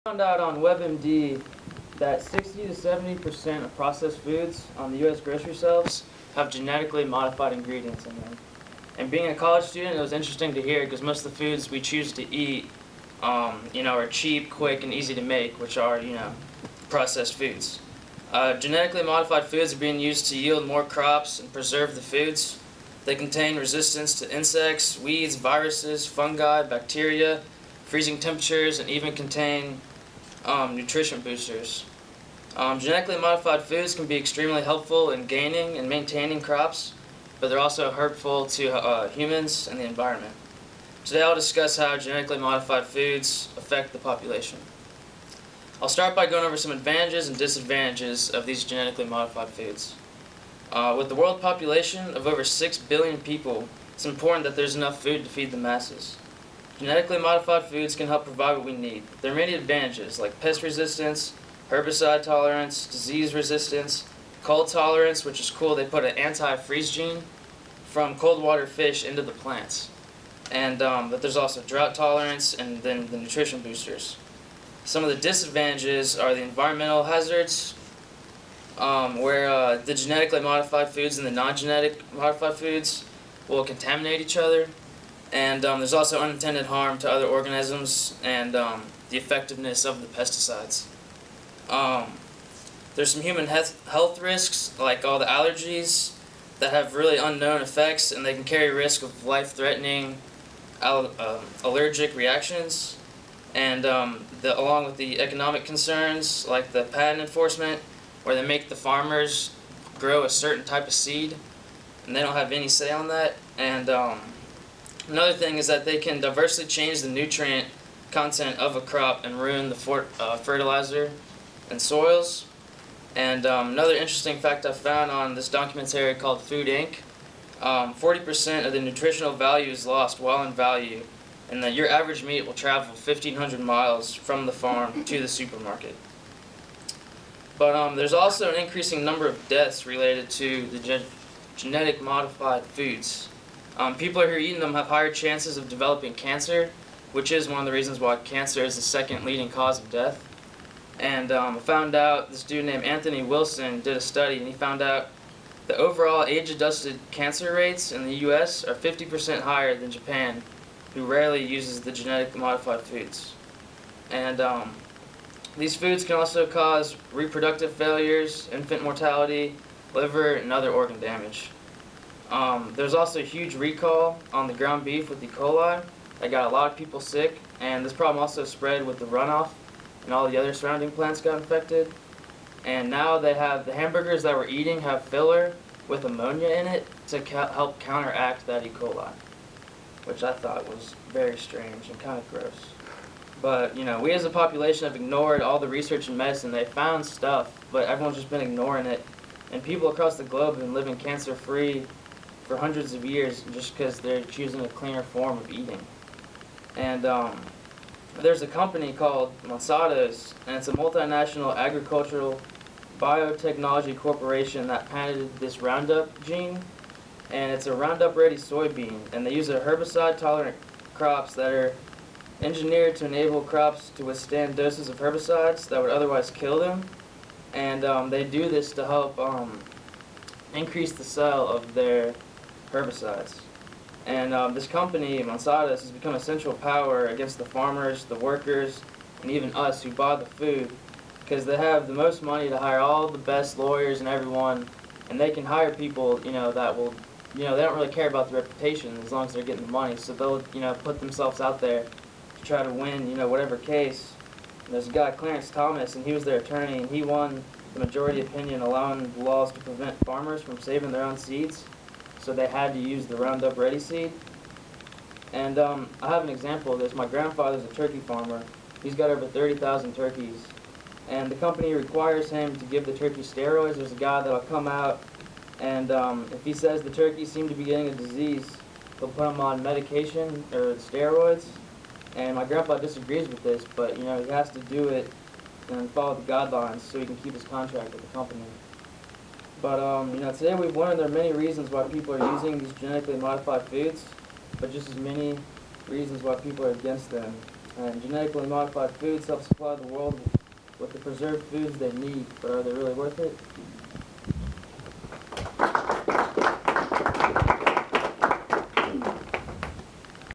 Found out on WebMD that 60 to 70% of processed foods on the U.S. grocery shelves have genetically modified ingredients in them. And being a college student, it was interesting to hear because most of the foods we choose to eat, are cheap, quick, and easy to make, which are, processed foods. Genetically modified foods are being used to yield more crops and preserve the foods. They contain resistance to insects, weeds, viruses, fungi, bacteria, freezing temperatures, and even contain nutrition boosters. Genetically modified foods can be extremely helpful in gaining and maintaining crops, but they're also hurtful to humans and the environment. Today I'll discuss how genetically modified foods affect the population. I'll start by going over some advantages and disadvantages of these genetically modified foods. With the world population of over 6 billion people, it's important that there's enough food to feed the masses. Genetically modified foods can help provide what we need. There are many advantages like pest resistance, herbicide tolerance, disease resistance, cold tolerance, which is cool. They put an anti-freeze gene from cold water fish into the plants. And but there's also drought tolerance and then the nutrition boosters. Some of the disadvantages are the environmental hazards, where the genetically modified foods and the non-genetic modified foods will contaminate each other. And there's also unintended harm to other organisms and the effectiveness of the pesticides. There's some human health risks, like all the allergies that have really unknown effects, and they can carry risk of life-threatening allergic reactions. And along with the economic concerns, like the patent enforcement, where they make the farmers grow a certain type of seed, and they don't have any say on that. And another thing is that they can diversely change the nutrient content of a crop and ruin the fertilizer and soils. And another interesting fact I found on this documentary called Food Inc., 40% of the nutritional value is lost while in value, and that your average meat will travel 1,500 miles from the farm to the supermarket. But there's also an increasing number of deaths related to the genetic modified foods. People who are eating them have higher chances of developing cancer, which is one of the reasons why cancer is the second leading cause of death. And I found out this dude named Anthony Wilson did a study, and he found out the overall age-adjusted cancer rates in the U.S. are 50% higher than Japan, who rarely uses the genetically modified foods. And these foods can also cause reproductive failures, infant mortality, liver, and other organ damage. There's also a huge recall on the ground beef with E. coli that got a lot of people sick, and this problem also spread with the runoff, and all the other surrounding plants got infected. And now they have the hamburgers that we're eating have filler with ammonia in it to help counteract that E. coli, which I thought was very strange and kind of gross. But, we as a population have ignored all the research in medicine. They found stuff, but everyone's just been ignoring it. And people across the globe have been living cancer-free for hundreds of years just because they're choosing a cleaner form of eating. And there's a company called Monsanto's, and it's a multinational agricultural biotechnology corporation that patented this Roundup gene, and it's a Roundup-ready soybean, and they use a herbicide-tolerant crops that are engineered to enable crops to withstand doses of herbicides that would otherwise kill them, and they do this to help increase the sale of their herbicides. And this company, Monsanto's, has become a central power against the farmers, the workers, and even us who buy the food, because they have the most money to hire all the best lawyers and everyone, and they can hire people, that will, they don't really care about the reputation as long as they're getting the money, so they'll, put themselves out there to try to win, whatever case. And there's a guy, Clarence Thomas, and he was their attorney, and he won the majority opinion allowing the laws to prevent farmers from saving their own seeds, so they had to use the Roundup Ready seed. And I have an example of this. My grandfather's a turkey farmer. He's got over 30,000 turkeys. And the company requires him to give the turkey steroids. There's a guy that'll come out, and if he says the turkeys seem to be getting a disease, they'll put him on medication or steroids. And my grandpa disagrees with this, but he has to do it and follow the guidelines so he can keep his contract with the company. But today we've learned there are many reasons why people are using these genetically modified foods, but just as many reasons why people are against them. And genetically modified foods help supply the world with the preserved foods they need, but are they really worth it?